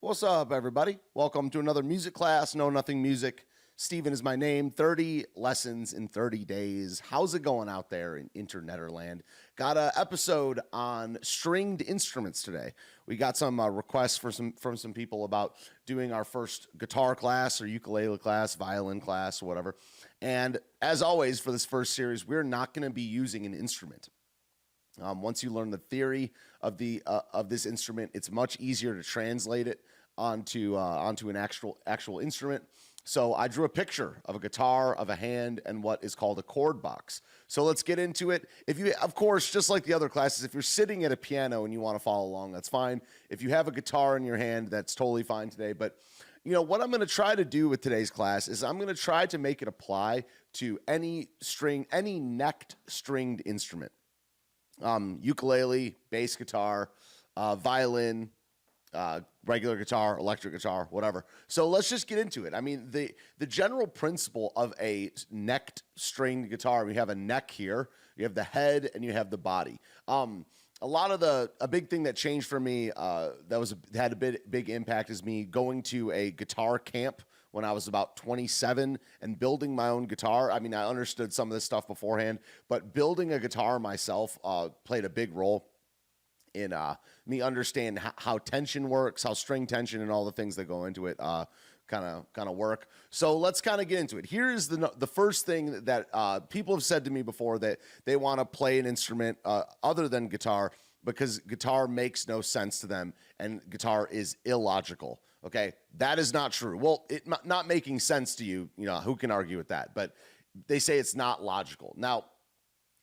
What's up, everybody? Welcome to another music class. Know Nothing Music. Steven is my name. 30 lessons in 30 days. How's it going out there in internetter land? Got an episode on stringed instruments today. We got some requests from some people about doing our first guitar class or ukulele class, violin class, or whatever. And as always, for this first series, we're not going to be using an instrument. Once you learn the theory of this instrument, it's much easier to translate it onto an actual instrument. So I drew a picture of a guitar, of a hand, and what is called a chord box. So let's get into it. If you, of course, just like the other classes, if you're sitting at a piano and you want to follow along, that's fine. If you have a guitar in your hand, that's totally fine today. But you know what I'm going to try to do with today's class is I'm going to try to make it apply to any necked stringed instrument. Ukulele, bass guitar, violin, regular guitar, electric guitar, whatever. So let's just get into it. I mean, the general principle of a necked stringed guitar, we have a neck here, you have the head, and you have the body. A big thing that changed for me, had a big impact is me going to a guitar camp when I was about 27 and building my own guitar. I mean, I understood some of this stuff beforehand, but building a guitar myself played a big role in me understand how tension works, how string tension and all the things that go into it kind of work. So let's kind of get into it. Here's the first thing that people have said to me before, that they want to play an instrument other than guitar because guitar makes no sense to them and guitar is illogical. Okay, that is not true. Well, it not making sense to you, who can argue with that? But they say it's not logical. Now,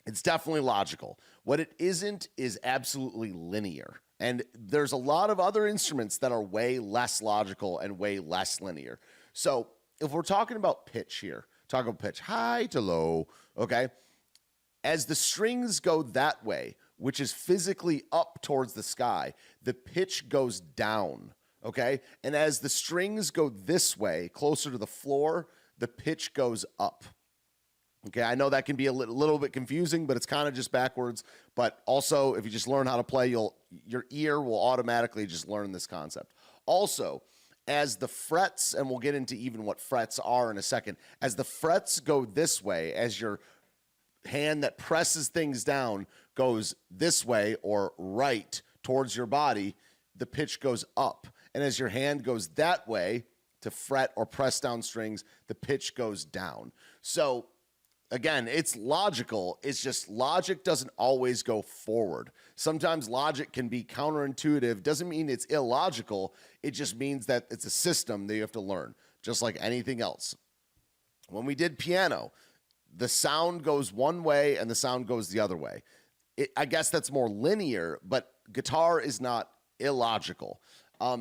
it's definitely logical. What it isn't is absolutely linear. And there's a lot of other instruments that are way less logical and way less linear. So if we're talking about pitch here, talk about pitch, high to low, okay? As the strings go that way, which is physically up towards the sky, the pitch goes down. Okay, and as the strings go this way, closer to the floor, the pitch goes up. Okay, I know that can be a little bit confusing, but it's kind of just backwards. But also, if you just learn how to play, your ear will automatically just learn this concept. Also, as the frets, and we'll get into even what frets are in a second, as the frets go this way, as your hand that presses things down goes this way or right towards your body, the pitch goes up. And as your hand goes that way to fret or press down strings, the pitch goes down. So again, it's logical. It's just logic doesn't always go forward. Sometimes logic can be counterintuitive. Doesn't mean it's illogical. It just means that it's a system that you have to learn, just like anything else. When we did piano, the sound goes one way and the sound goes the other way. I guess that's more linear, but guitar is not illogical.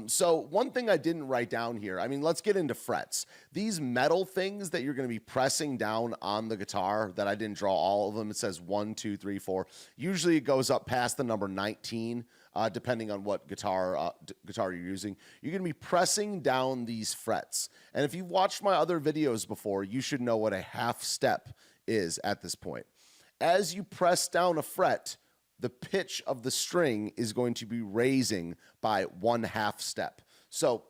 So one thing I didn't write down here, I mean, let's get into frets. These metal things that you're going to be pressing down on the guitar, that I didn't draw all of them. It says 1, 2, 3, 4. Usually it goes up past the number 19, depending on what guitar you're using. You're going to be pressing down these frets. And if you've watched my other videos before, you should know what a half step is at this point. As you press down a fret, the pitch of the string is going to be raising by 1/2 step. So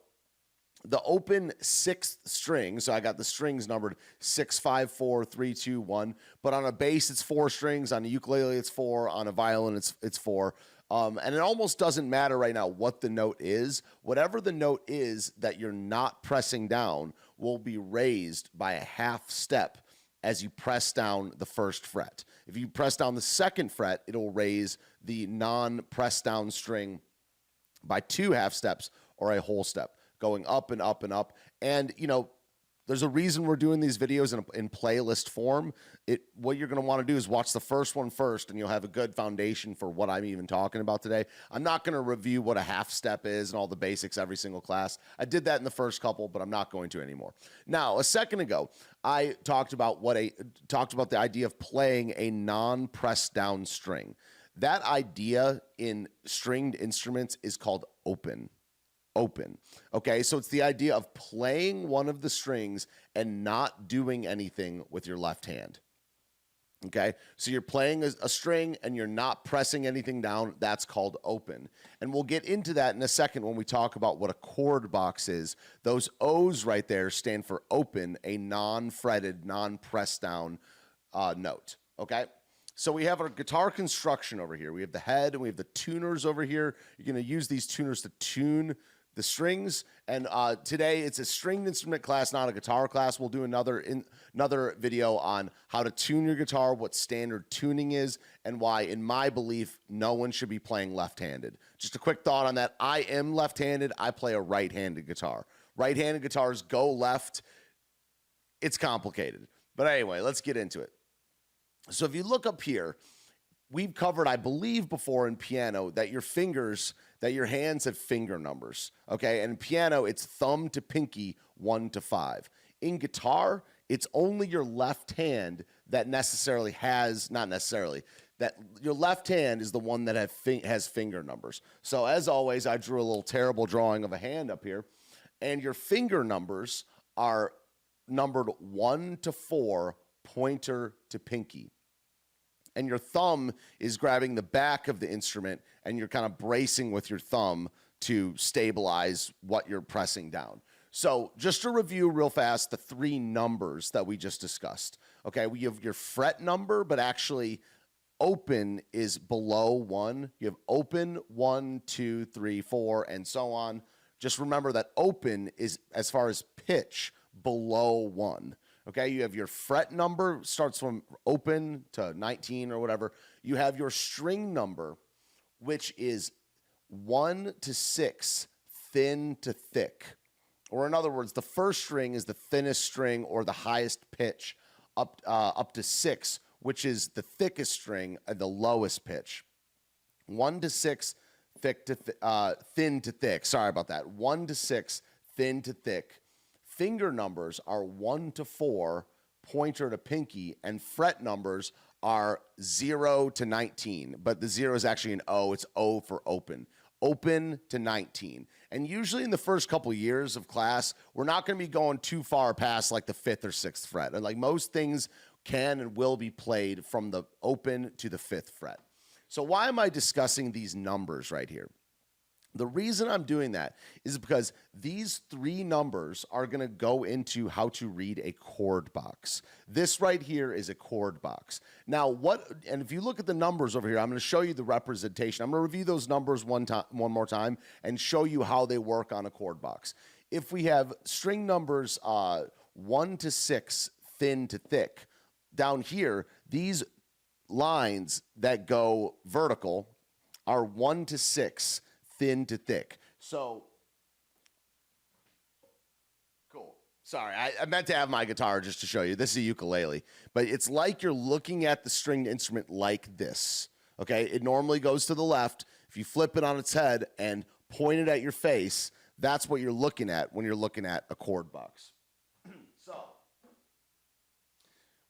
the open sixth string, so I got the strings numbered 6, 5, 4, 3, 2, 1, but on a bass it's 4 strings, on a ukulele it's 4, on a violin it's 4. And it almost doesn't matter right now what the note is. Whatever the note is that you're not pressing down will be raised by a 1/2 step as you press down the first fret. If you press down the second fret, it'll raise the non-press down string by 2/2 steps or a whole step, going up and up and up. And, there's a reason we're doing these videos in playlist form. What you're going to want to do is watch the first one first, and you'll have a good foundation for what I'm even talking about today. I'm not going to review what a 1/2 step is and all the basics every single class. I did that in the first couple, but I'm not going to anymore. Now, a second ago, I talked about the idea of playing a non-pressed down string. That idea in stringed instruments is called open. Okay, so it's the idea of playing one of the strings and not doing anything with your left hand. Okay, so you're playing a string and you're not pressing anything down. That's called open. And we'll get into that in a second when we talk about what a chord box is. Those O's right there stand for open, a non-fretted, non-pressed down note. Okay, so we have our guitar construction over here. We have the head and we have the tuners over here. You're going to use these tuners to tune the strings. And today it's a stringed instrument class, not a guitar class. We'll do another video on how to tune your guitar, what standard tuning is, and why, in my belief, no one should be playing left-handed. Just a quick thought on that. I am left-handed. I play a right-handed guitar. Right-handed guitars go left. It's complicated. But anyway, let's get into it. So if you look up here, we've covered, I believe, before in piano that your hands have finger numbers, okay? And in piano, it's thumb to pinky, 1 to 5. In guitar, it's only your left hand that necessarily has, not necessarily, that your left hand is the one that has finger numbers. So as always, I drew a little terrible drawing of a hand up here, and your finger numbers are numbered 1 to 4, pointer to pinky. And your thumb is grabbing the back of the instrument and you're kind of bracing with your thumb to stabilize what you're pressing down. So just to review real fast, the 3 numbers that we just discussed. Okay, we have your fret number, but actually open is below 1. You have open 1, 2, 3, 4, and so on. Just remember that open is, as far as pitch, below 1. Okay, you have your fret number, starts from open to 19 or whatever. You have your string number, which is 1 to 6, thin to thick. Or in other words, the first string is the thinnest string or the highest pitch, up to 6, which is the thickest string and the lowest pitch. 1 to 6, thin to thick. Sorry about that. 1 to 6, thin to thick. Finger numbers are 1 to 4, pointer to pinky, and fret numbers are 0 to 19. But the 0 is actually an O. It's O for open. Open to 19. And usually in the first couple years of class, we're not going to be going too far past like the 5th or 6th fret. And like most things can and will be played from the open to the 5th fret. So why am I discussing these numbers right here? The reason I'm doing that is because these 3 numbers are going to go into how to read a chord box. This right here is a chord box. Now, and if you look at the numbers over here, I'm going to show you the representation. I'm going to review those numbers one more time and show you how they work on a chord box. If we have string numbers 1 to 6, thin to thick, down here, these lines that go vertical are 1 to 6, thin to thick. So, cool. Sorry, I meant to have my guitar just to show you. This is a ukulele. But it's like you're looking at the stringed instrument like this. Okay? It normally goes to the left. If you flip it on its head and point it at your face, that's what you're looking at when you're looking at a chord box. So,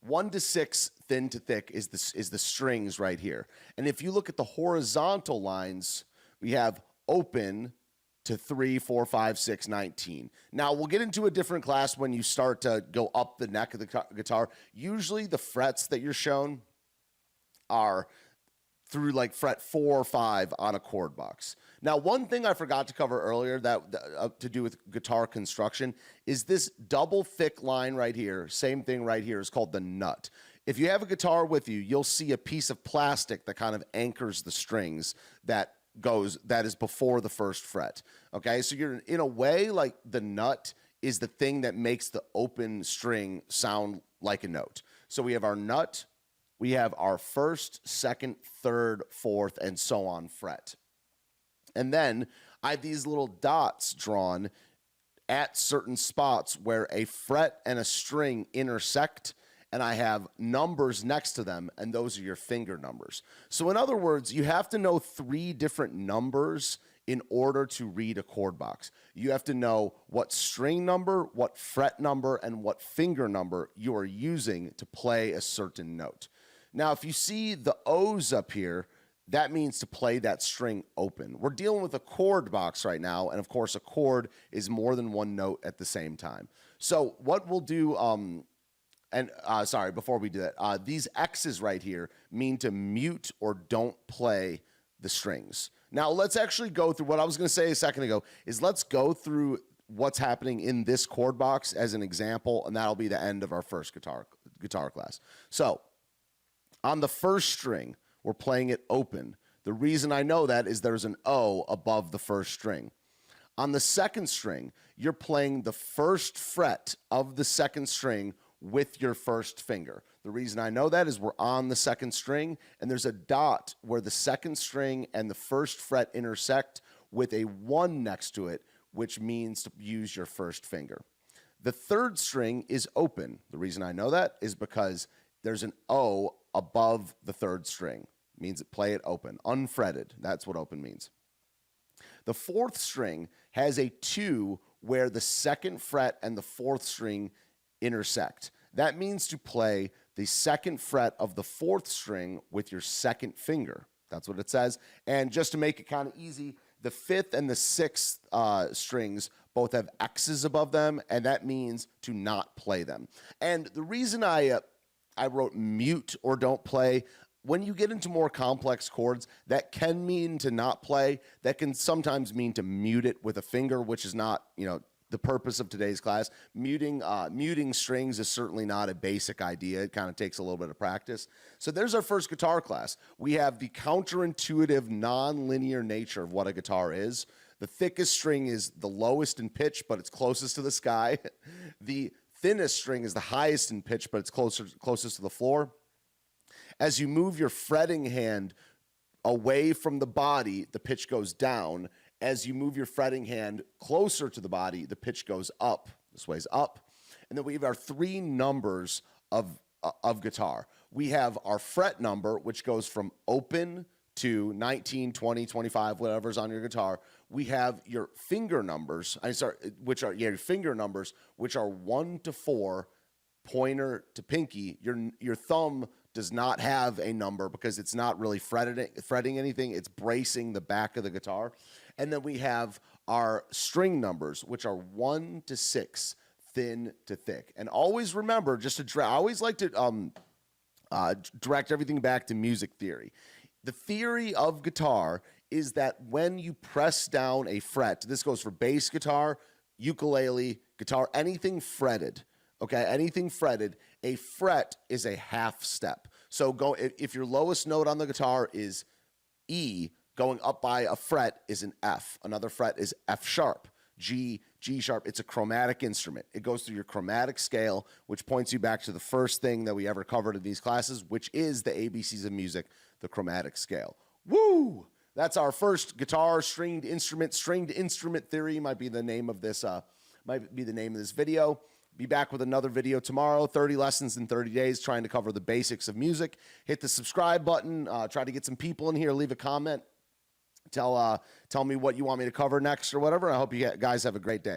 1 to 6, thin to thick is the strings right here. And if you look at the horizontal lines, we have open to 3, 4, 5, 6, 19. Now, we'll get into a different class when you start to go up the neck of the guitar. Usually the frets that you're shown are through like fret 4 or 5 on a chord box. Now, one thing I forgot to cover earlier that to do with guitar construction is this double thick line right here, same thing right here, is called the nut. If you have a guitar with you, you'll see a piece of plastic that kind of anchors the strings that is before the first fret. Okay, so you're in a way like the nut is the thing that makes the open string sound like a note. So we have our nut, we have our first, second, third, fourth, and so on fret. And then I have these little dots drawn at certain spots where a fret and a string intersect, and I have numbers next to them, and those are your finger numbers. So in other words, you have to know 3 different numbers in order to read a chord box. You have to know what string number, what fret number, and what finger number you are using to play a certain note. Now, if you see the O's up here, that means to play that string open. We're dealing with a chord box right now, and of course, a chord is more than one note at the same time. So what we'll do And sorry, before we do that, these X's right here mean to mute or don't play the strings. Now let's actually go through what I was going to say a second ago is let's go through what's happening in this chord box as an example, and that'll be the end of our first guitar class. So on the first string, we're playing it open. The reason I know that is there's an O above the first string. On the second string, you're playing the first fret of the second string with your first finger. The reason I know that is we're on the second string, and there's a dot where the second string and the first fret intersect with a 1 next to it, which means to use your first finger. The third string is open. The reason I know that is because there's an O above the third string. It means play it open, unfretted. That's what open means. The fourth string has a 2 where the second fret and the fourth string intersect. That means to play the second fret of the fourth string with your second finger. That's what it says. And just to make it kind of easy, the fifth and the sixth strings both have X's above them, and that means to not play them. And the reason I wrote mute or don't play, when you get into more complex chords, that can mean to not play. That can sometimes mean to mute it with a finger, which is not, the purpose of today's class. Muting strings is certainly not a basic idea. It kind of takes a little bit of practice. So there's our first guitar class. We have the counterintuitive, non-linear nature of what a guitar is. The thickest string is the lowest in pitch, but it's closest to the sky. The thinnest string is the highest in pitch, but it's closest to the floor. As you move your fretting hand away from the body, the pitch goes down. As you move your fretting hand closer to the body, the pitch goes up. This way's up. And then we have our 3 numbers of guitar. We have our fret number, which goes from open to 19, 20, 25, whatever's on your guitar. We have your finger numbers, your finger numbers, which are 1 to 4, pointer to pinky. Your thumb does not have a number because it's not really fretting anything. It's bracing the back of the guitar. And then we have our string numbers, which are 1 to 6, thin to thick. And always remember, I always like to direct everything back to music theory. The theory of guitar is that when you press down a fret, this goes for bass guitar, ukulele, guitar, anything fretted, okay, anything fretted, a fret is a half step. So if your lowest note on the guitar is E, going up by a fret is an F. Another fret is F sharp, G, G sharp. It's a chromatic instrument. It goes through your chromatic scale, which points you back to the first thing that we ever covered in these classes, which is the ABCs of music, the chromatic scale. Woo! That's our first guitar stringed instrument. Stringed instrument theory might be the name of this. Video. Be back with another video tomorrow. 30 lessons in 30 days, trying to cover the basics of music. Hit the subscribe button. Try to get some people in here. Leave a comment. Tell me what you want me to cover next or whatever. I hope you guys have a great day.